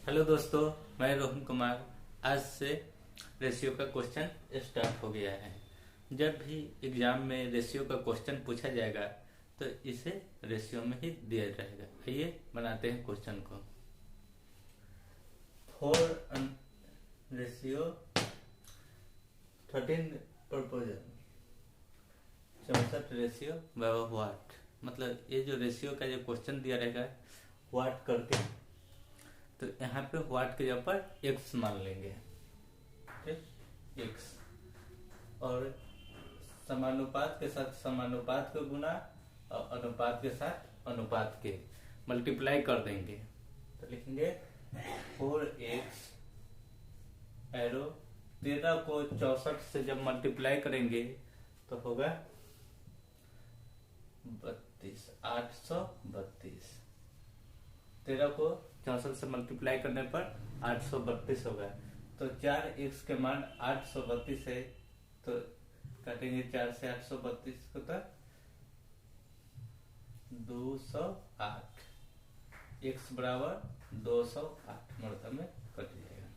Hello दोस्तों, मैं रोहन कुमार। आज से रेशियो का क्वेश्चन स्टार्ट हो गया है। जब भी एग्जाम में रेशियो का क्वेश्चन पूछा जाएगा तो इसे रेशियो में ही दिया जाएगा। आइए बनाते हैं क्वेश्चन को। 4 ratio 13 proposal 64 ratio by what. मतलब ये जो रेशियो का जो क्वेश्चन दिया रहेगा व्हाट करके, तो यहाँ पे व्हाट के जगह पर एक्स मान लेंगे। ठीक, एक्स और समानुपात के साथ समानुपात को गुना और अनुपात के साथ अनुपात के मल्टीप्लाई कर देंगे। तो लिखेंगे 4x एरो 13 को 64 से जब मल्टीप्लाई करेंगे तो होगा 32, 832। 13 को 64 से मल्टीप्लाई करने पर 832 होगा। तो 4x के मान 832 है, तो काटेंगे 4 से 832 को तक 208। x बराबर 208 मतलब में कट जाएगा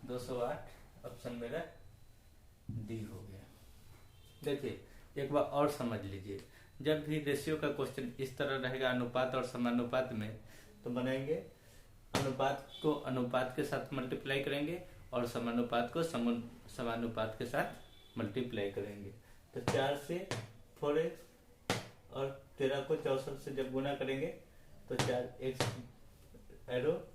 208। ऑप्शन मेरा डी हो गया। देखिए एक बार और समझ लीजिए, जब भी रेशियो का क्वेश्चन इस तरह रहेगा अनुपात और समानुपात में, तो बनाएंगे अनुपात को अनुपात के साथ मल्टीप्लाई करेंगे और समानुपात को समानुपात के साथ मल्टीप्लाई करेंगे। तो 4 से 4x और 13 को 64 से जब गुना करेंगे तो 4x एरो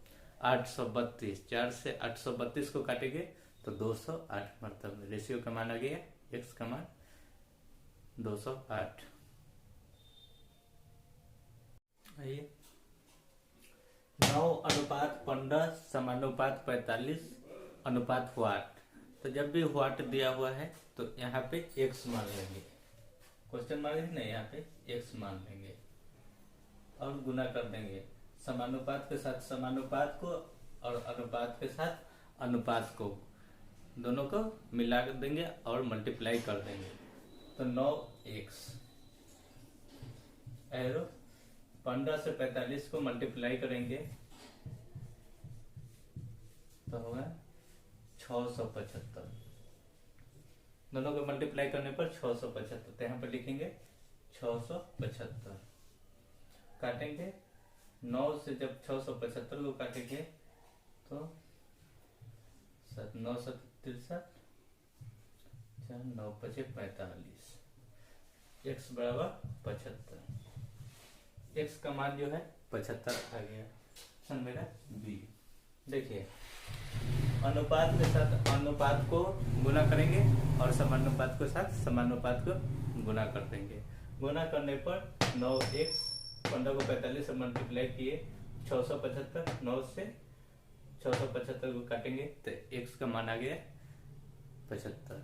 832। 4 से 832 को काटेंगे तो 208। मतलब रेशियो का मान आ गया, x का मान 208। आइए 9 अनुपात 15 समानुपात 45 अनुपात व्हाट। तो जब भी व्हाट दिया हुआ है तो यहाँ पे x मान लेंगे। क्वेश्चन मान लेंगे नहीं, यहाँ पे x मान लेंगे और गुना कर देंगे समानुपात के साथ समानुपात को और अनुपात के साथ अनुपात को, दोनों को मिला देंगे और मल्टीप्लाई कर देंगे। तो 9x एरो 15 से 45 को मल्टीप्लाई करेंगे तो होगा 675। दोनों को मल्टीप्लाई करने पर 675। तो यहाँ पर लिखेंगे 675। काटेंगे 9 से जब 675 को काटेंगे तो 9 7 63 4 9 5 45। x बराबर 75। x का मान जो है 75 आ गया। ऑप्शन मेरा बी। देखिए अनुपात के साथ अनुपात को गुना करेंगे और समानुपात के साथ समानुपात को गुना कर देंगे। गुना करने पर 9x 15 को 45 से मल्टीप्लाई किए 675। 9 से 675 को काटेंगे तो x का मान आ गया 75।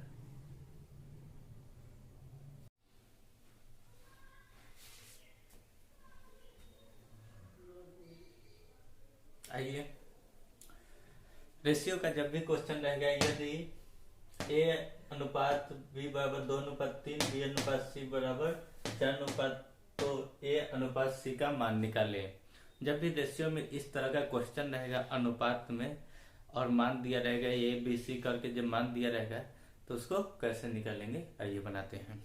आइए रेशियो का जब भी क्वेश्चन रहेगा, यदि a अनुपात b बराबर 2:3, b अनुपात c बराबर 4:, तो a अनुपात c का मान निकालें। जब भी रेशियो में इस तरह का क्वेश्चन रहेगा अनुपात में और मान दिया रहेगा a b c करके, जब मान दिया रहेगा तो उसको कैसे निकालेंगे आइए बनाते हैं।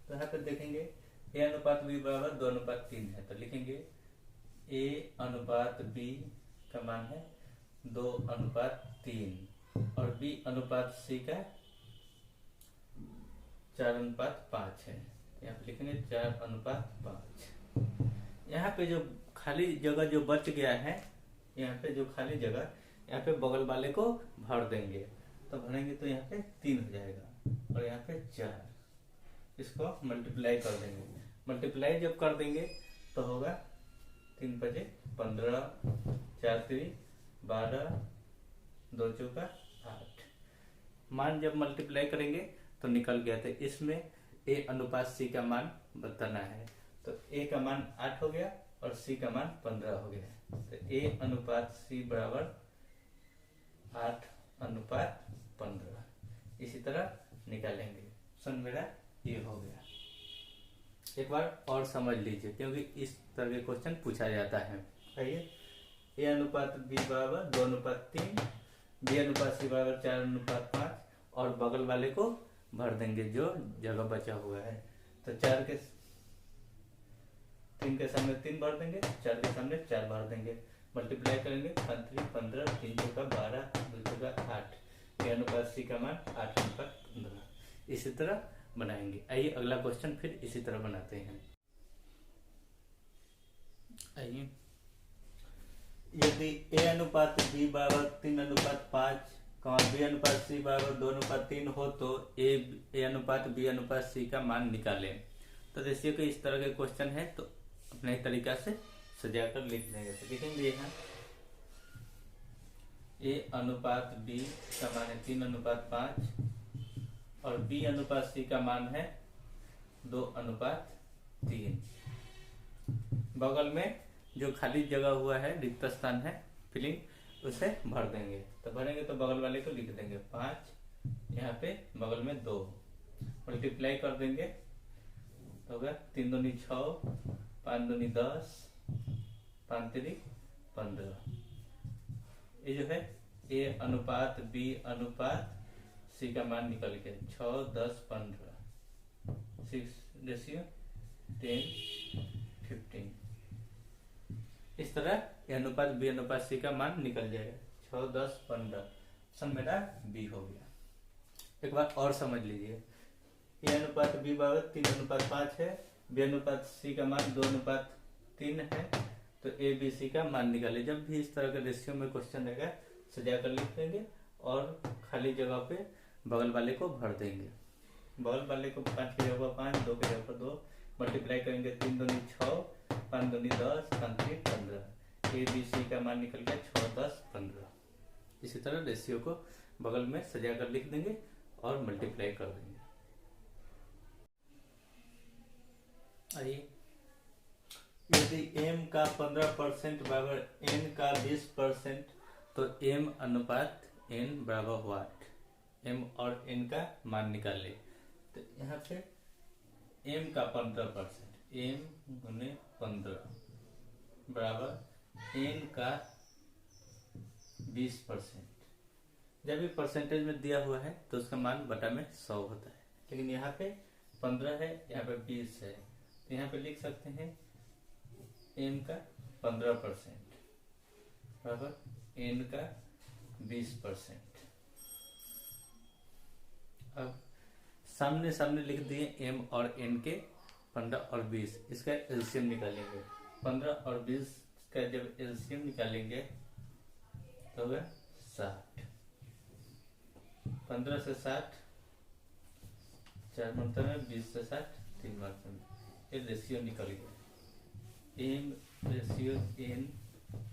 तो यहाँ पे देखेंगे a अनुपात b बराबर 2:3 है, तो लिखेंगे a अनुपात b का मान है 2:3 और b अनुपात c का 4:5 है। यहाँ पे लिखेंगे 4:5। यहाँ पे जो खाली जगह जो बच गया है, यहाँ पे जो खाली जगह, यहाँ पे बगल वाले को भर देंगे। तो भरेंगे तो यहाँ पे 3 हो जाएगा और यहाँ पे 4। इसको मल्टीप्लाई कर देंगे। मल्टीप्लाई जब कर देंगे तो होगा 3 5 15, 4 3 12, 2 4 8। मान जब मल्टीप्लाई करेंगे तो निकल गया था। इसमें a अनुपात c का मान बताना है, तो a का मान 8 हो गया और c का मान 15 हो गया। तो a अनुपात c बराबर 8:15। इसी तरह निकालेंगे। ऑप्शन मेरा ये हो गया। एक बार और समझ लीजिए, क्योंकि इस तरह के क्वेश्चन पूछा जाता है। आइए ए अनुपात बी बराबर 2:3, बी अनुपात सी बराबर 4:5 और बगल वाले को भर देंगे जो जगह बचा हुआ है। तो 3 के सामने 3 भर देंगे, 4 के सामने 4 भर देंगे, मल्टीप्लाई करेंगे 5 3 15, 3 चौका 12, 2 चौका 8, ए अनुपात सी का मान 8:15। इसी तरह बनाएंगे। आइए अगला क्वेश्चन फिर इसी तरह बनाते हैं। आइए, यदि ए अनुपात बी बराबर 3:5 बी अनुपात सी बराबर 2:3 हो तो ए अनुपात बी अनुपात सी का मान निकालें। तो रेशियो के इस तरह के क्वेश्चन है तो अपने तरीका से सजाकर लिख देंगे। तो लिखेंगे यहाँ ए अनुपात बी का मान है 3:5 और बी अनुपात सी का मान है 2:3। बगल में जो खाली जगह हुआ है, रिक्त स्थान है, फिलिंग, उसे भर देंगे। तो भरेंगे तो बगल वाले को लिख देंगे 5, यहाँ पे बगल में 2, मल्टीप्लाई कर देंगे तो होगा 3 दूनी 6, 5 दूनी 10, 5 3 15। ये जो है ए अनुपात बी अनुपात सी का मान निकल के 6 10 15, 6 रेशियो 10 15। इस तरह ए अनुपात बी अनुपात सी का मान निकल जाएगा 6 10 15। ऑप्शन मेरा बी हो गया। एक बार और समझ लीजिए, ए अनुपात बी बराबर 3:5 है, बी अनुपात सी का मान 2:3 है। तो ए बी सी का मान निकाले। जब भी इस तरह का रेशियो में क्वेश्चन रहेगा सजा कर लिख देंगे और खाली जगह पे बगल वाले को भर देंगे। बगल वाले को 5 की जगह 5, 2 की जगह 2, मल्टीप्लाई करेंगे 3 दूनी 6, 5 दूनी 10, 5 3 15। ए बी सी का मान निकल गया 6 10 15। इसी तरह रेशियो को बगल में सजा कर लिख देंगे और मल्टीप्लाई कर देंगे। आइए, यदि m का 15% बराबर n का 20% तो m अनुपात n बराबर व्हाट? m और n का मान निकाले। तो यहाँ पे m का 15%, m गुने 15 बराबर n का 20%। जब भी परसेंटेज में दिया हुआ है तो उसका मान बटा में 100 होता है, लेकिन यहाँ पे 15 है, यहाँ पे 20 है, तो यहाँ पे लिख सकते हैं m का 15% बराबर n का 20%। अब सामने सामने लिख दिए m और n के 15 और 20, इसका एलसीएम निकालेंगे। 15 और 20 का जब एलसीएम निकालेंगे तो होगा 60। 15 से 60 4 मतलब में, 20 से 60 3 मतलब में, ये रेशियो निकल गया। m रेशियो n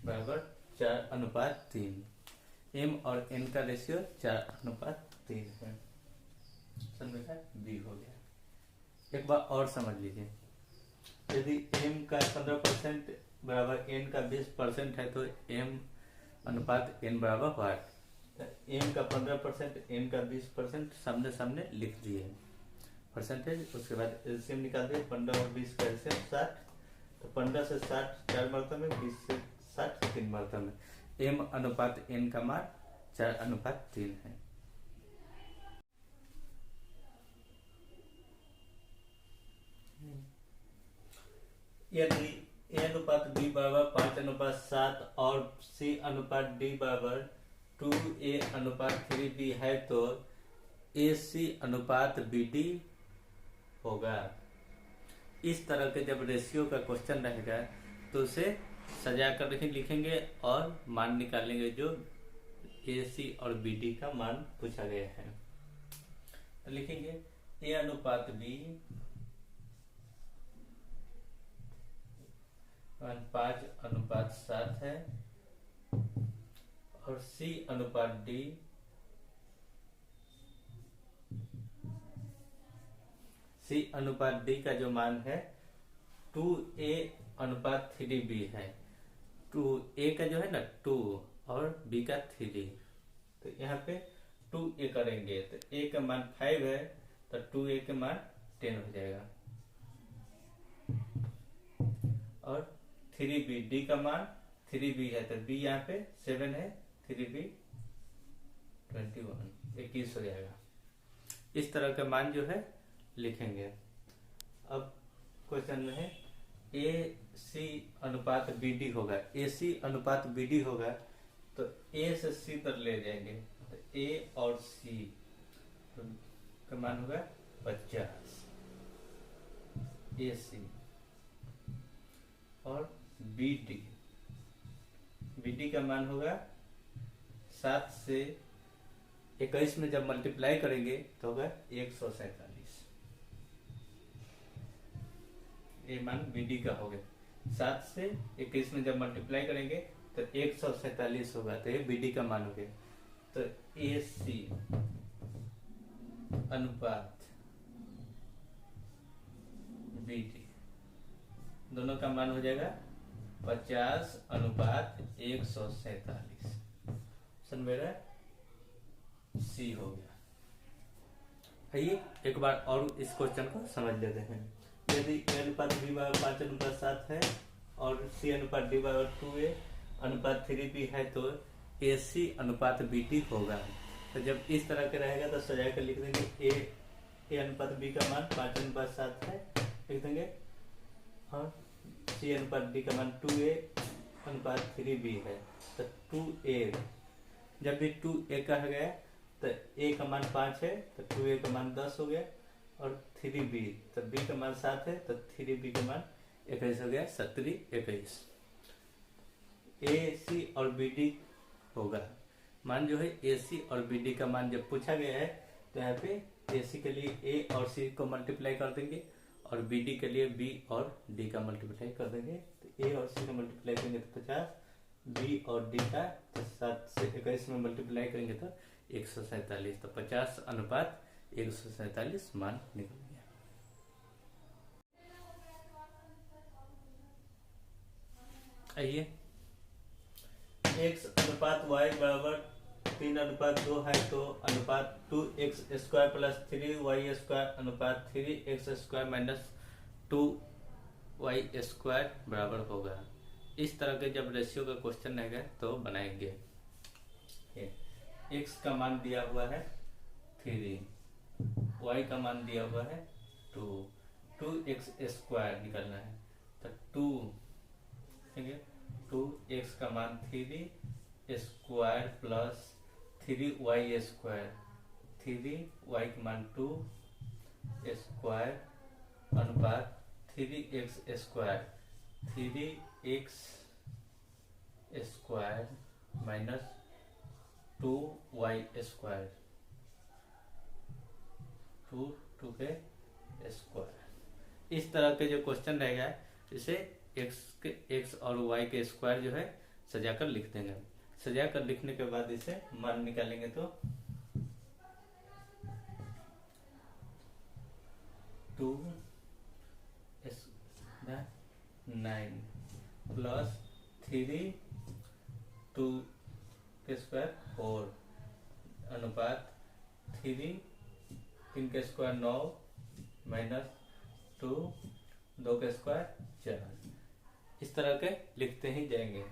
बराबर 4:3। m और n का रेशियो 4:3 है। समझा? बी हो गया। एक बार और समझ लीजिए, यदि m का 15% बराबर n का 20% है तो m अनुपात n बराबर व्हाट? m का 15% n का 20% सामने सामने लिख दिए परसेंटेज। उसके बाद एलसीएम निकाल दिए, 15 और 20 का एलसीएम 60। तो 15 से 60 4 मरतबा में, 20 से 60 3 मरतबा में, m अनुपात n का मान 4:3 है। यदि a अनुपात b बराबर 5:7 और c अनुपात d बराबर 2a अनुपात 3b है तो ac अनुपात bd होगा। इस तरह के जब रेशियो का क्वेश्चन रहेगा तो उसे सजा कर लिखेंगे और मान निकालेंगे जो AC और BD का मान पूछा गया है। तो लिखेंगे A अनुपात B 5:7 है और C अनुपात D 3D का जो मान है 2A अनुपात 3B है। 2A का जो है ना 2 और B का 3, तो यहाँ पे 2A करेंगे तो A का मान 5 है तो 2A का मान 10 हो जाएगा और 3B D का मान 3b है तो b यहाँ पे 7 है, 3b 21, 21 हो जाएगा। इस तरह का मान जो है लिखेंगे। अब क्वेश्चन में है ए सी अनुपात बी डी होगा, ए सी अनुपात बी डी होगा तो ए से सी तक ले जाएंगे तो ए और सी का मान होगा 50, ए सी और बी डी का मान होगा 7 से 21 में जब मल्टीप्लाई करेंगे तो होगा 147। ये मान बीडी का हो गया। 7 से 21 में जब मल्टीप्लाई करेंगे तो 147 होगा, तो ये बीडी का मान हो गया। तो ए सी अनुपात बीडी दोनों का मान हो जाएगा 50 अनुपात 147। ऑप्शन मेरा सी हो गया। आइए एक बार और इस क्वेश्चन को समझ लेते हैं। यदि ए अनुपात बी बराबर 5 अनुपात 7 है और सी अनुपात डी बराबर 2a अनुपात 3b है तो ए सी अनुपात बी टी होगा। तो जब इस तरह के रहेगा तो सजा कर लिख देंगे ए अनुपात बी का मान 5 अनुपात 7 है लिख देंगे और सी अनुपात डी का मान 2a अनुपात 3b है तो 2a, जब भी 2a कहा गया तो a का मान 5 है तो 2a का मान 10 हो गया और 3b तो b का मान 7 है तो 3b का मान 21 हो गया, 70 21। ए सी और बी डी होगा। मान जो है ए सी और बी डी का मान जब पूछा गया है तो यहाँ पे ए सी के लिए ए और सी को मल्टीप्लाई कर देंगे और बी डी के लिए बी और डी का मल्टीप्लाई कर देंगे। तो ए और सी का मल्टीप्लाई करेंगे तो 50, बी और डी का तो 7 से 21 में मल्टीप्लाई करेंगे तो 147। तो 50 अनुपात 147 मान निकल गया। आइए x अनुपात y बराबर 3 अनुपात 2 है तो अनुपात 2x square plus 3y square अनुपात 3x square minus 2y square बराबर होगा। इस तरह के जब रेशियो का क्वेश्चन रहेगा तो बनाएंगे। x का मान दिया हुआ है 3, y का मान दिया हुआ है 2, 2x स्क्वायर निकलना है तो 2x का मान 3 square plus 3y square, 3y का मान 2 स्क्वायर अनुपात 3x square, 3x square minus 2y square, 2 के स्क्वायर। इस तरह के जो क्वेश्चन रहेगा इसे x और y के स्क्वायर जो है सजाकर लिख देंगे। सजाकर लिखने के बाद इसे मान निकालेंगे तो 2 9 प्लस 3 2 के स्क्वायर 4 अनुपात 3 के स्क्वायर 9 माइनस 2 के स्क्वायर 4। इस तरह के लिखते ही जाएंगे।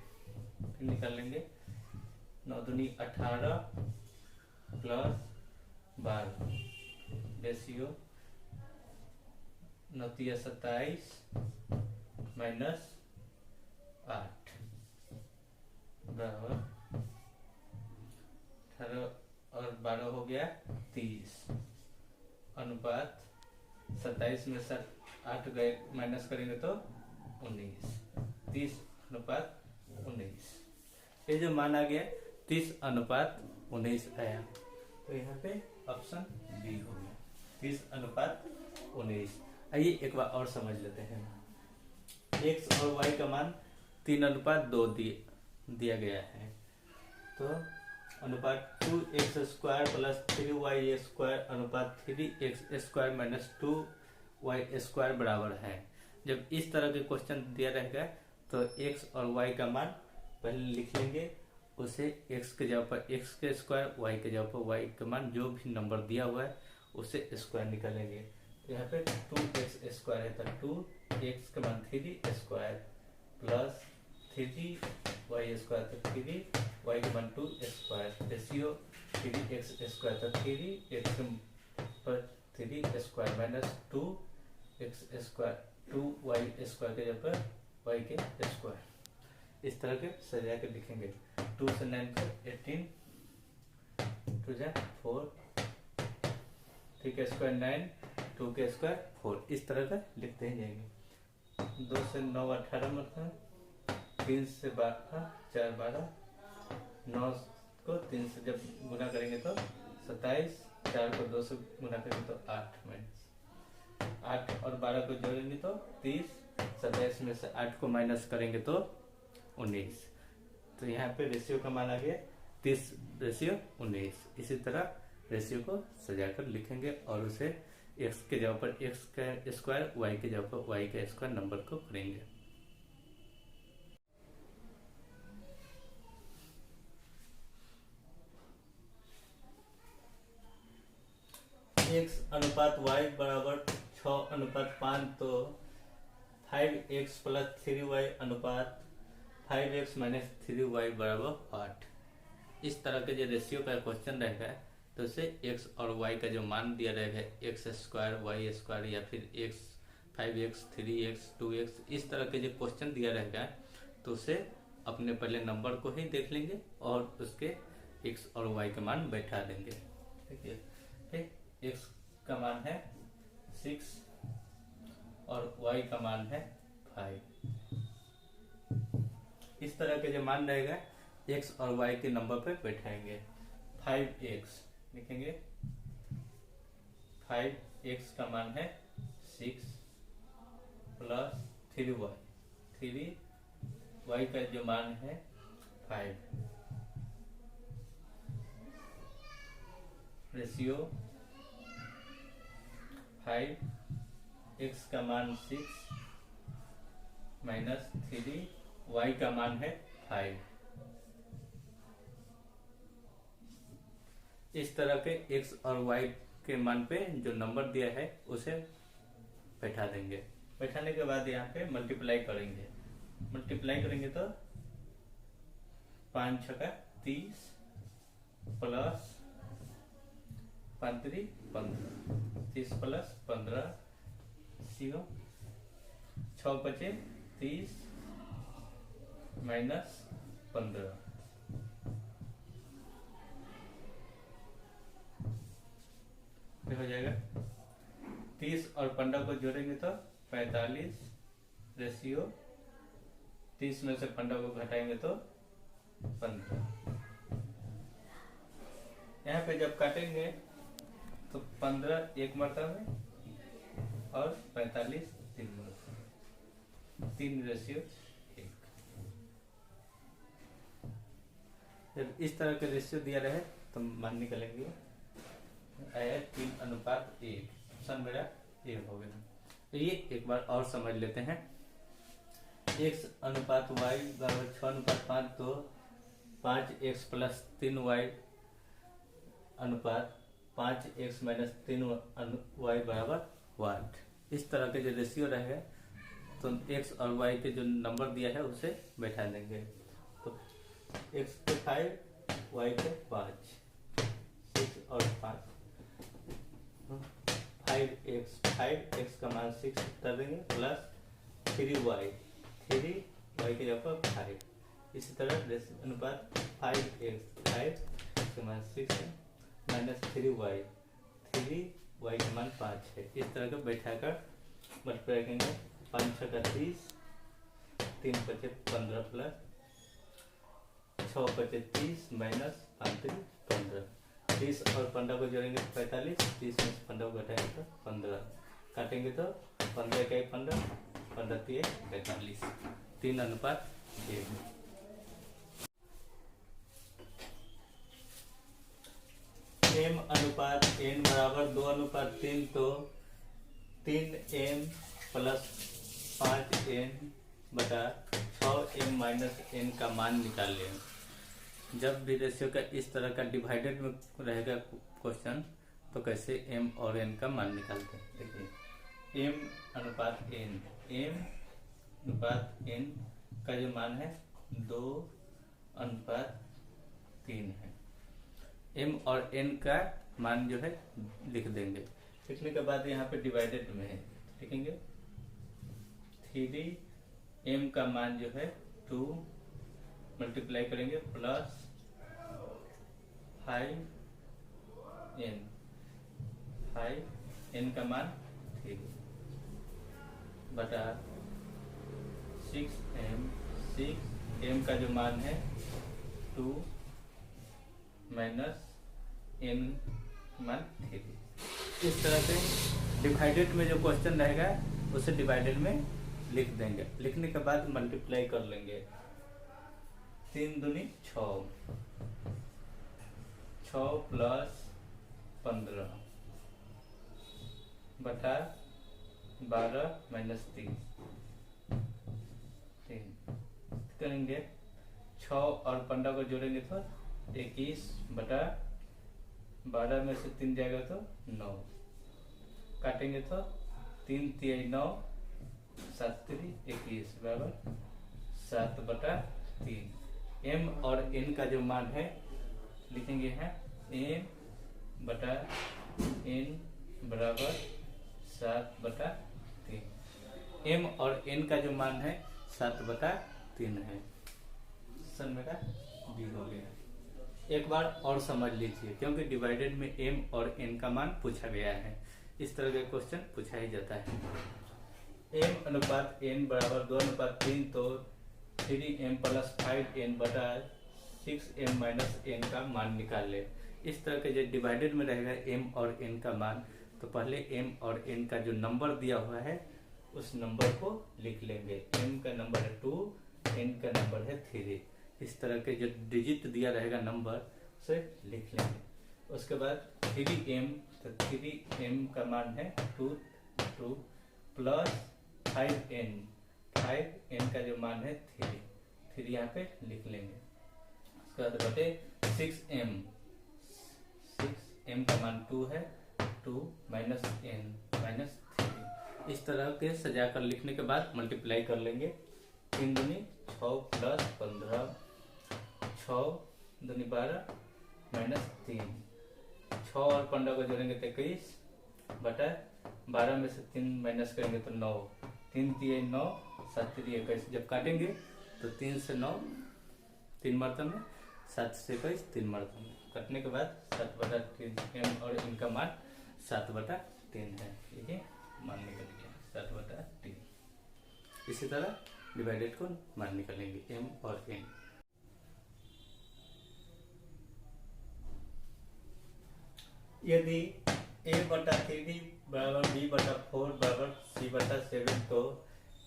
फिर निकाल लेंगे 9 दूनी 18 प्लस 12 रेशियो 9 तिया 27 माइनस 8 बराबर 18 और 12 हो गया 30 अनुपात 27 में से 8 गए माइनस करेंगे तो 19, 30 अनुपात 19। ये जो मान आ गया 30 अनुपात 19 आया तो यहाँ पे ऑप्शन बी हो गया 30 अनुपात 19। आइए एक बार और समझ लेते हैं। x और y का मान 3 अनुपात 2 दिया गया है तो अनुपात 2x square plus 3y square अनुपात 3x square minus 2y square बराबर है। जब इस तरह के क्वेश्चन दिया रहेगा तो x और y का मान पहले लिख लेंगे, उसे x के जगह पर x के स्क्वायर, y के जगह पर y का मान जो भी नंबर दिया हुआ है उसे स्क्वायर निकालेंगे। तो यहाँ पे 2x स्क्वायर है तो 2x का मान 3 स्क्वायर प्लस 3 वाई स्क्वायर तो 3 वाई का मान 2 स्क्वायर रेशियो 3 एक्स स्क्वायर तो 3 एक्स पर 3 square minus 2 x square 2 y square के जगह पर वाई के स्क्वायर। इस तरह के सजा के लिखेंगे। 2 से 9 को 18 2 जा 4 3 के स्क्वायर 9 2 के स्क्वायर 4 इस तरह का लिखते ही जाएंगे। 2 से 9 18 मतलब 3 से 12 4 12 9 को 3 से जब गुना करेंगे तो 27 4 को 2 से गुना करेंगे तो 8 माइनस 8 और 12 को जोड़ेंगे तो 30 27 में से 8 को माइनस करेंगे तो 19। तो यहाँ पे रेशियो का मान आ गया 30 रेशियो 19। इसी तरह रेशियो को सजाकर लिखेंगे और उसे x के जगह पर x का स्क्वायर y के जगह पर y का स्क्वायर नंबर को करेंगे। x अनुपात y बराबर 6:5 तो 5x प्लस 3y अनुपात 5x माइनस 3y बराबर 8। इस तरह के जो रेशियो का क्वेश्चन रहेगा तो उसे x और y का जो मान दिया रहेगा x स्क्वायर y स्क्वायर या फिर x 5x 3x 2x इस तरह के जो क्वेश्चन दिया रहेगा तो उसे अपने पहले नंबर को ही देख लेंगे और उसके x और y का मान बैठा देंगे। देखिए x का मान है 6 और y का मान है 5। इस तरह के जो मान रहेगा x और y के नंबर पे बैठाएंगे। 5x लिखेंगे 5x का मान है 6 प्लस 3y 3y का जो मान है 5 रेशियो 5x का मान 6 माइनस 3y का मान है 5। इस तरह के x और y के मान पे जो नंबर दिया है उसे बैठा देंगे। बैठाने के बाद यहाँ पे मल्टीप्लाई करेंगे तो 5 छक्का 30 प्लस 5 3 15 30 प्लस 15 सीओ 6 बचे 30 माइनस 15 हो जाएगा। 30 और 15 को जोड़ेंगे तो 45 रेशियो 30 में से 15 को घटाएंगे तो 15। यहाँ पे जब काटेंगे तो 15 एक मरतबा में और 45 3 मरतबा 3 रेशियो 1। जब इस तरह के रेशियो दिया रहे तो मान निकलेंगे 3:1 ऑप्शन मेरा ये हो गया। तो ये एक बार और समझ लेते हैं। x अनुपात y बराबर 6:5 तो 5x प्लस 3y अनुपात 5x माइनस 3y बराबर 8। इस तरह के जो रेशियो रहेगा तो x और y के जो नंबर दिया है उसे बैठा देंगे। तो x के 5 y के 5 6 और 5 5x का मान 6 कर देंगे प्लस 3y के जगह पर 5। इसी तरह अनुपात 5x का मान 6 है माइनस 3y का मान 5 है। इस तरह का बैठा कर मल्टीप्लाई करेंगे 5 छक्का 30 3 बचे 15 प्लस 6 बचे 30 माइनस 5 3 15 30 और 15 को जोड़ेंगे तो 45 30 में से 15 को घटाएंगे तो 15 काटेंगे तो 15 का 15 15 3 45 3:1। m अनुपात n बराबर 2:3 तो 3m प्लस 5n बटा 6m माइनस n का मान निकाल लें। जब भी रेशियो का इस तरह का डिवाइडेड में रहेगा क्वेश्चन तो कैसे m और n का मान निकालते हैं। देखिए m अनुपात n का जो मान है 2:3 है। m और n का मान जो है लिख देंगे। लिखने के बाद यहाँ पे डिवाइडेड में है, लिखेंगे 3m का मान जो है 2 मल्टीप्लाई करेंगे प्लस 5n का मान 3 बटा 6m का जो मान है 2 माइनस n मान 3। इस तरह से डिवाइडेड में जो क्वेश्चन रहेगा उसे डिवाइडेड में लिख देंगे। लिखने के बाद मल्टीप्लाई कर लेंगे। 3 दूनी 6 प्लस 15 बटा 12 माइनस 3 करेंगे। 6 और 15 को जोड़ेंगे तो 21 बटा 12 में से 3 जाएगा तो 9, काटेंगे तो 3 3 9 7 3 21 बराबर 7 बटा 3। m और n का जो मान है लिखेंगे है m बटा n बराबर 7 बटा 3। m और n का जो मान है 7 बटा 3 है। सन मेरा डी हो गया। एक बार और समझ लीजिए, क्योंकि डिवाइडेड में m और n का मान पूछा गया है। इस तरह का क्वेश्चन पूछा ही जाता है। m अनुपात n बराबर 2:3 तो 3m प्लस 5n बटा 6m माइनस n का मान निकाल ले। इस तरह के जो डिवाइडेड में रहेगा m और n का मान, तो पहले m और n का जो नंबर दिया हुआ है उस नंबर को लिख लेंगे। m का नंबर है 2, n का नंबर है 3। इस तरह के जो डिजिट दिया रहेगा नंबर से लिख लेंगे। उसके बाद 3m, तो 3m का मान है 2 प्लस 5n का जो मान है 3 यहाँ पे लिख लेंगे। उसके बाद बटे 6m का मान 2 है, 2 माइनस n माइनस 3। इस तरह के सजाकर लिखने के बाद मल्टीप्लाई कर लेंगे। 3 दूनी 6 प्लस 15 6 दूनी 12 माइनस 3। 6 और 15 को जोड़ेंगे तो 21 बटा 12 में से 3 माइनस करेंगे तो 9। 3 3 9 7 3 21। जब काटेंगे तो 3 से 9 3 मरतबे में, 7 से 21 3 मरतबे में। काटने के बाद 7 बटा 3 m और इनका मान 7 बटा 3 है। ये मान निकल गया 7 बटा 3। इसी तरह डिवाइडेड को मान निकालेंगे m और n। यदि a बटा 3 बराबर b बटा 4 बराबर c बटा 7 तो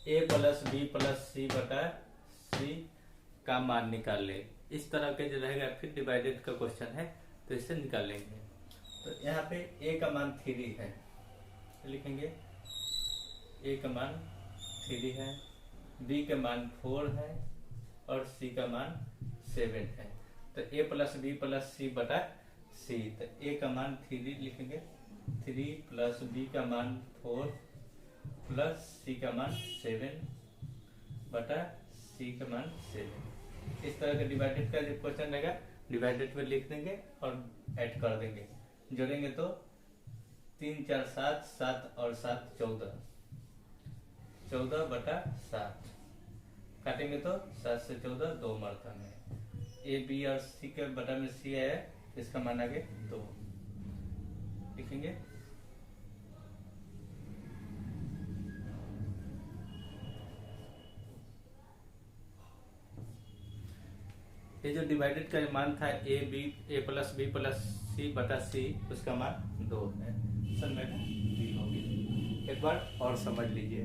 a plus b plus c बटा c का मान निकाल ले। इस तरह के जो रहेगा फिर डिवाइडेड का क्वेश्चन है तो इससे निकालेंगे। तो यहाँ पे a का मान 3 है, लिखेंगे a का मान 3 है, b का मान 4 है और c का मान 7 है। तो a plus b plus c बटा c, तो a का मान 3 लिखेंगे, 3 प्लस b का मान 4 प्लस c का मान 7 बटा c का मान 7। इस तरह के डिवाइडेड का जो क्वेश्चन रहेगा डिवाइडेड में लिख देंगे और ऐड कर देंगे। जोड़ेंगे तो 3 4 7 7 और 7 14 बटा 7। काटेंगे तो 7 से 14 2 मरतबे में। ए बी और सी के बटा में सी है, इसका मान आगे 2 लिखेंगे। ये जो डिवाइडेड का मान था ए प्लस बी प्लस सी बटा सी, उसका मान 2 है। सर मेरा डी हो गया। एक बार और समझ लीजिए।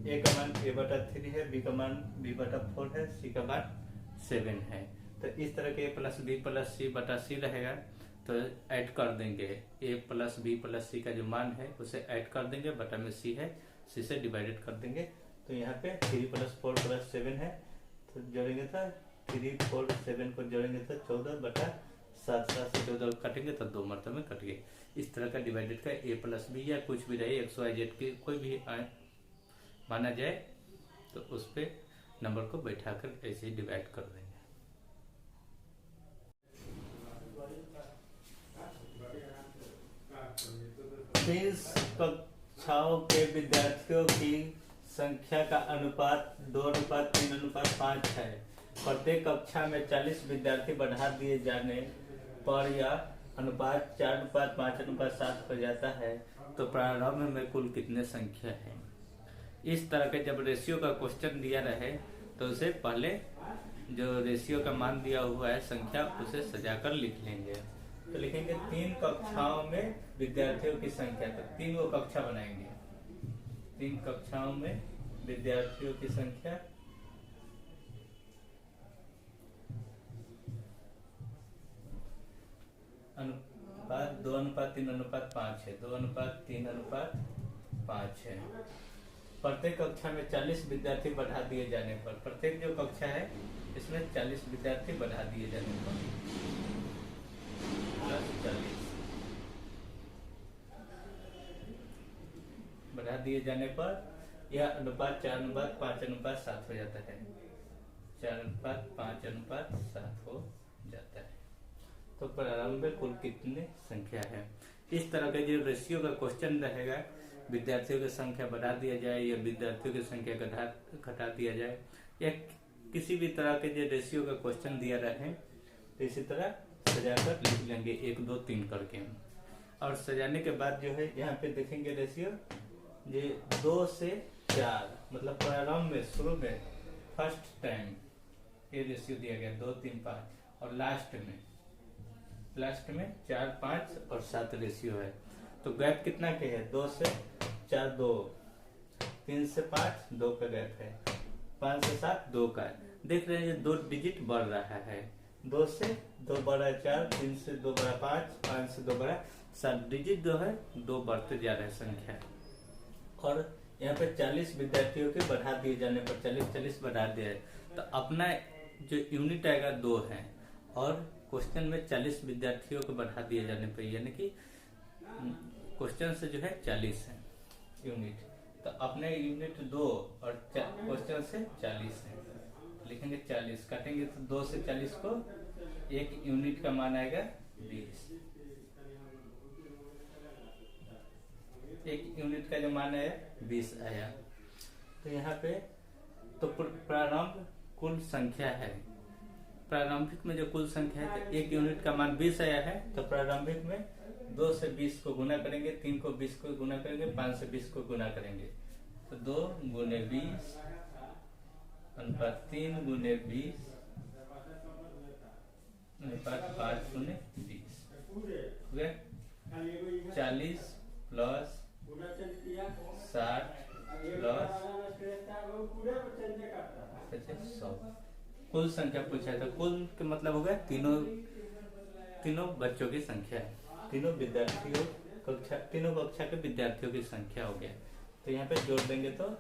ए का मान a बटा 3 है, बी का मान b बटा 4 है, सी का मान 7 है। तो इस तरह के a प्लस बी प्लस सी बटा सी रहेगा तो ऐड कर देंगे। a प्लस बी प्लस सी का जो मान है उसे ऐड कर देंगे, बटा में सी है, सी से डिवाइडेड कर देंगे। तो यहाँ पे 3 प्लस 4 प्लस 7 है, तो जोड़ेंगे तो 3 4 7 को जोड़ेंगे तो 14 बटा 7 7 से 14 कटेंगे तो 2 मरतबे में कट गए। इस तरह का डिवाइडेड का a प्लस बी या कुछ भी रहे XYZ की कोई भी माना जाए तो उस पर नंबर को बैठाकर ऐसे ही डिवाइड कर देंगे। कक्षाओं के विद्यार्थियों की संख्या का अनुपात 2:3:5 है। प्रत्येक कक्षा में 40 विद्यार्थी बढ़ा दिए जाने पर यह अनुपात 4:5:7 हो जाता है। तो प्रारंभ में कुल कितने संख्या है? इस तरह के जब रेशियो का क्वेश्चन दिया रहे तो उसे पहले जो रेशियो का मान दिया हुआ है संख्या, उसे सजाकर लिख लेंगे। तो लिखेंगे 3 कक्षाओं में विद्यार्थियों की संख्या, तो 3 को कक्षा बनाएंगे। 3 कक्षाओं में विद्यार्थियों की संख्या अनुपात 2:3:5 है। 2:3:5 है। प्रत्येक कक्षा में 40 विद्यार्थी बढ़ा दिए जाने पर, प्रत्येक जो कक्षा है इसमें 40 विद्यार्थी बढ़ा दिए जाने पर +40 बढ़ा दिए जाने पर यह अनुपात 4:5:7 हो जाता है। 4:5:7 हो जाता है। तो प्रारंभ में कुल कितने संख्या है? इस तरह के जो रेशियो का क्वेश्चन रहेगा, विद्यार्थियों की संख्या बढ़ा दिया जाए या विद्यार्थियों की संख्या घटा दिया जाए, या किसी भी तरह के जो रेशियो का क्वेश्चन दिया रहे तो इसी तरह सजाकर लिख लेंगे 1 2 3 करके। और सजाने के बाद जो है यहाँ पे देखेंगे रेशियो ये 2 से 4, मतलब प्रारंभ में शुरू में फर्स्ट टाइम ये रेशियो दिया गया 2 3 5, और लास्ट में 4 5 और 7 रेशियो है। तो गैप कितना के है? 2 से 4 2, 3 से 5 2 का गैप है, 5 से 7 2 का है। देख रहे हैं ये 2 डिजिट बढ़ रहा है। 2 से 2 बढ़ा 4, 3 से 2 बढ़ा 5, 5 से 2 बढ़ा 7 डिजिट जो है 2 बढ़ते जा रहा है संख्या। और यहाँ पे 40 विद्यार्थियों के बढ़ा दिए जाने पर 40 बढ़ा दिया है, तो अपना जो यूनिट आएगा 2 है, और क्वेश्चन में 40 विद्यार्थियों को बढ़ा दिए जाने पर, यानी कि क्वेश्चन से जो है 40 है यूनिट, तो अपने यूनिट 2 और क्वेश्चन से 40 है। लिखेंगे 40, काटेंगे तो 2 से 40 को, एक यूनिट का मान आएगा 20। एक यूनिट का जो मान है 20 आया। तो यहाँ पे तो प्रारंभ कुल संख्या है, प्रारंभिक में जो कुल संख्या है, तो एक यूनिट का मान 20 आया है। तो प्रारंभिक में 2 से 20 को गुना करेंगे, 3 को 20 को गुना करेंगे, 5 से 20 को गुना करेंगे, तो 2 गुने 20 अनुपात 3 गुने 20 अनुपात 5 गुने 20 हुए 40 प्लस 60 प्लस 100 कुल संख्या पूछा है। तो कुल के मतलब हो गया तीनों बच्चों की संख्या है, तीनों कक्षा के विद्यार्थियों की संख्या हो गया। तो यहाँ पे जोड़ देंगे तो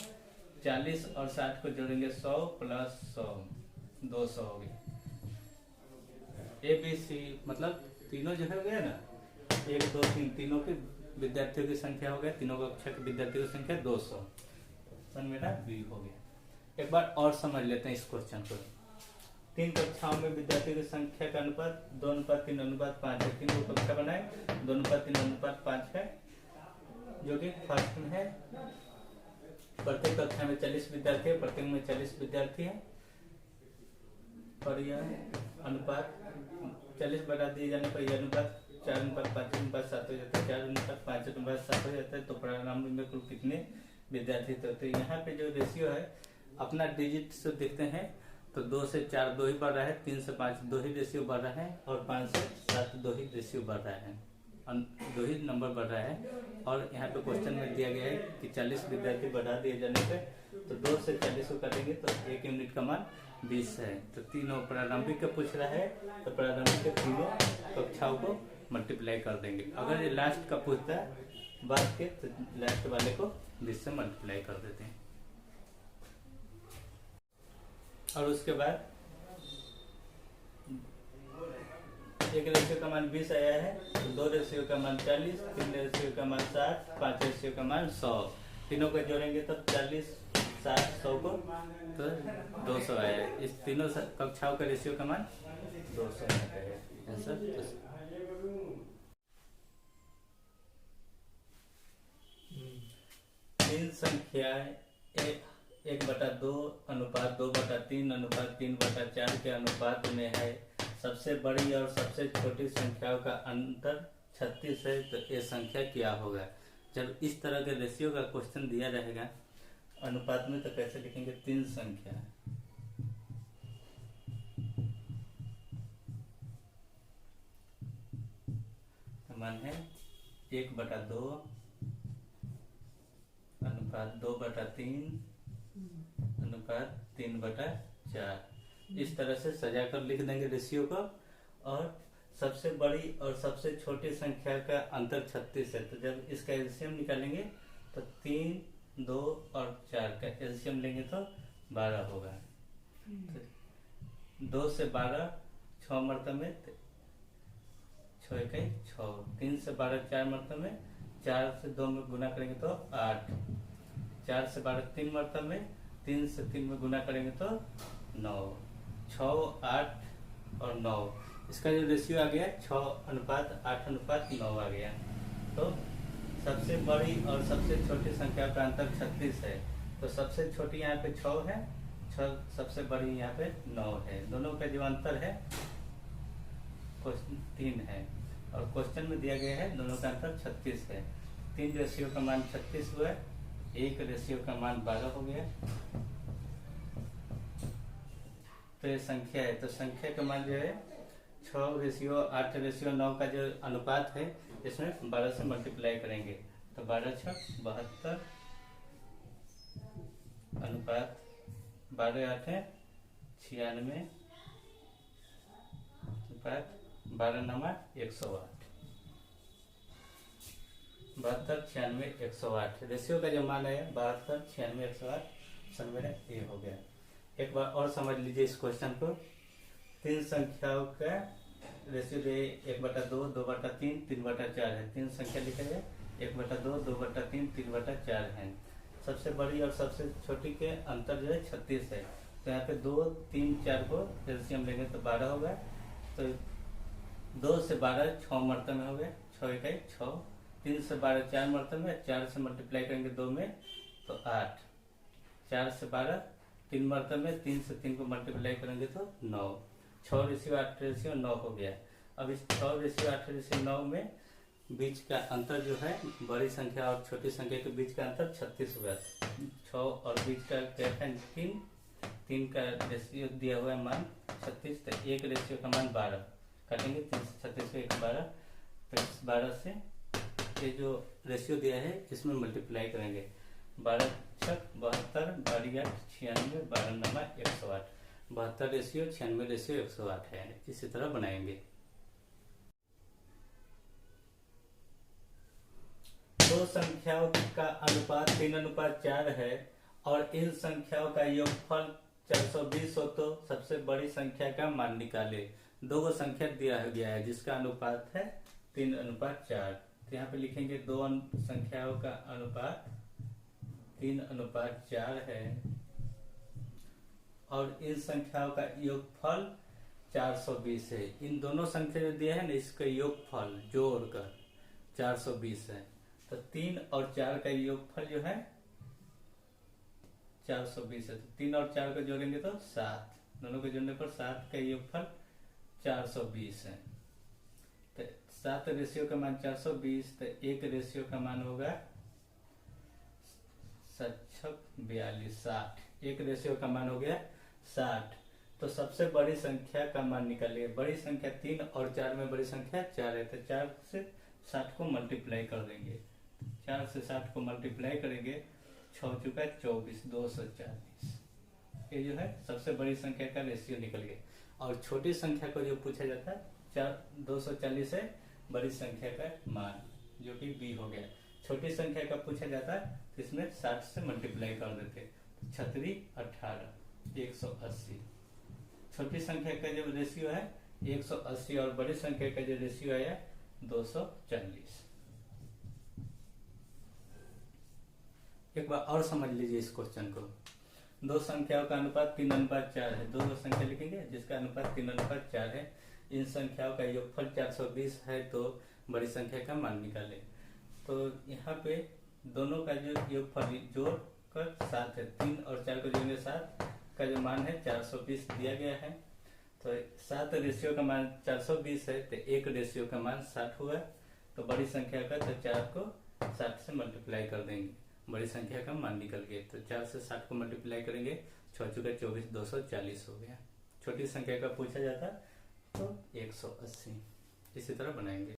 40 और 60 को जोड़ेंगे 100 प्लस 100 200 हो गया। ABC मतलब तीनों जो है हो गया ना, 1 2 3 तीनों के विद्यार्थियों की संख्या हो गया, तीनों कक्षा के विद्यार्थियों की संख्या 200। ऑप्शन मेरा बी हो गया। एक बार और समझ लेते हैं इस क्वेश्चन को। 3 कक्षाओं में विद्यार्थियों की संख्या का अनुपात 2:3:5 है। 3 को कक्षा बनाए, 2:3:5 है, जो कि फर्स्ट में है। प्रत्येक कक्षा में 40 विद्यार्थी है, प्रत्येक में 40 विद्यार्थी है, और यह अनुपात 40 बढ़ा दिए जाने पर यह अनुपात 4:5:7 हो जाता है। 4:5:7 हो जाता है। तो प्रारंभ में कुल कितने विद्यार्थी थे? तो यहाँ पे जो रेशियो है अपना डिजिट से देखते हैं, तो 2 से 4 2 ही बढ़ रहा है, 3 से 5 2 ही रेशियो बढ़ रहा है, और 5 से 7 2 ही रेशियो बढ़ रहा है, 2 ही नंबर बढ़ रहा है। और यहाँ पे क्वेश्चन में दिया गया है कि 40 विद्यार्थी बढ़ा दिए जाने पे, तो 2 से 40 को काटेंगे तो एक यूनिट का मान 20 है। तो तीनों प्रारंभिक का पूछ रहा है, तो प्रारंभिक के तीनों कक्षाओं को मल्टीप्लाई कर देंगे। अगर ये लास्ट का पूछता है बाद के, तो लास्ट वाले को 20 से मल्टीप्लाई कर देते हैं। और उसके बाद एक रेशियो का मान 20 आया है, तो 2 रेशियो का मान 40, 3 रेशियो का मान 60, 5 रेशियो का मान 100। तीनों को जोड़ेंगे तब 40 60 100 को तो 200 आया। इस तीनों कक्षाओं का रेशियो का मान 200 आएगा आंसर। तीन संख्याएं 1/2 अनुपात 2/3 अनुपात 3/4 के अनुपात में है। सबसे बड़ी और सबसे छोटी संख्याओं का अंतर 36 है, तो ये संख्या क्या होगा। जब इस तरह के रेशियो का क्वेश्चन दिया रहेगा अनुपात में, तो कैसे लिखेंगे। तीन संख्या मान है 1/2 अनुपात 2/3 अनुपात 3/4। इस तरह से सजाकर लिख देंगे रेशियो को। और सबसे बड़ी और सबसे छोटी संख्या का अंतर 36 है, तो जब इसका एलसीएम निकालेंगे तो 3, 2 और 4 का एलसीएम लेंगे तो 12 होगा। तो 2 से 12 6 मरतबे 6 1 6, 3 से 12 4 मरतबे, 4 से 2 में गुना करेंगे तो 8, 4 से 12 3 मरतबे, 3 से 3 में गुना करेंगे तो 9, 6 8 और 9। इसका जो रेशियो आ गया 6:8:9 आ गया। तो सबसे बड़ी और सबसे छोटी संख्या का अंतर 36 है, तो सबसे छोटी यहाँ पे 6 है, सबसे बड़ी यहाँ पे 9 है। दोनों का जो अंतर है 3 है, और क्वेश्चन में दिया गया है दोनों का अंतर 36 है। 3 रेशियो का मान 36 हुआ, 1 रेशियो का मान 12 हो गया। तो ये संख्या है, तो संख्या का मान जो है 6:8:9 का जो अनुपात है, इसमें 12 से मल्टीप्लाई करेंगे तो 12 6 72 अनुपात 12 8 96 अनुपात 12 9 108। 72 96 108 रेशियो का जो मान है 72 96 108 सब मेरा ये हो गया। एक बार और समझ लीजिए इस क्वेश्चन को। तीन संख्याओं का रेशियो दे 1/2 2/3 3/4 है। तीन संख्या लिखा है 1/2 2/3 3/4 है। सबसे बड़ी और सबसे छोटी के अंतर जो है 36 है, तो यहाँ पे 2 3 4 को एलसीएम लेंगे तो 12 होगा। तो 2 से 12 6 मरतबे हो गए, 6 1 6, 3 से 12 4 मरतबे, 4 से मल्टीप्लाई करेंगे 2 में तो 8, 4 से 12 3 मरतबे, 3 से 3 को मल्टीप्लाई करेंगे तो 9, 6:8:9 हो गया। अब इस 6:8:9 में बीच का अंतर जो है बड़ी संख्या और छोटी संख्या के बीच का अंतर 36 हुआ। 6 और बीच का क्या है 3 का रेशियो दिया हुआ है मान 36, तो 1 रेशियो का मान 12 काटेंगे, 3 से 36 को 1 12, तो इस 12 से ये जो रेशियो दिया है इसमें मल्टीप्लाई करेंगे। 12 6 72 12 8 96 12 9 108। 72 रेशियो 96 रेशियो 108 है। इसी तरह बनाएंगे। दो संख्याओं का अनुपात 3:4 है और इन संख्याओं का योगफल 420 हो, तो सबसे बड़ी संख्या का मान निकाले। दो गो संख्या दिया गया है जिसका अनुपात है 3:4। तो यहाँ पे लिखेंगे दो संख्याओं का अनुपात 3:4 है और इन संख्याओं का योगफल 420 है। इन दोनों संख्या जो दिया है ना, इसका योगफल जोड़कर 420 है। तो 3 और 4 का योगफल जो है 420 है, तो 3 और 4 को जोड़ेंगे तो 7, दोनों को जोड़ने पर 7 का योगफल 420 है। तो 7 रेशियो का मान 420, तो 1 रेशियो का मान होगा 7×42 60। 1 रेशियो का मान हो गया 60। तो सबसे बड़ी संख्या का मान निकालिए। बड़ी संख्या 3 और 4 में बड़ी संख्या 4 है, तो 4 से 60 को मल्टीप्लाई कर देंगे। 4 से 60 को मल्टीप्लाई करेंगे, 6 चुका 24 240। ये जो है सबसे बड़ी संख्या का रेशियो निकल गया। और छोटी संख्या को जो पूछा जाता है 240 है बड़ी संख्या का मान, जो कि b हो गया। छोटी संख्या का पूछा जाता है तो इसमें 60 से मल्टीप्लाई कर देते, 36 18 180। छोटी संख्या का जो रेशियो है 180 और बड़ी संख्या का जो रेशियो आया 240। एक बार और समझ लीजिए इस क्वेश्चन को। दो संख्याओं का अनुपात 3:4 है। दो संख्या लिखेंगे जिसका अनुपात 3:4 है। इन संख्याओं का योगफल 420 है तो बड़ी संख्या का मान निकालें। तो यहाँ पे दोनों का जो योगफल जोड़ कर 7 है। 3 और 4 को जोड़ेंगे 7 का जो मान है 420 दिया गया है। तो 7 रेशियो का मान 420 है तो 1 रेशियो का मान 60 हुआ। तो बड़ी संख्या का तो 4 को 60 से मल्टीप्लाई कर देंगे, बड़ी संख्या का मान निकल गया। तो 4 से 60 को मल्टीप्लाई करेंगे, 6 चुका 24, 240 हो गया। छोटी संख्या का पूछा जाता तो 180। इसी तरह बनाएंगे।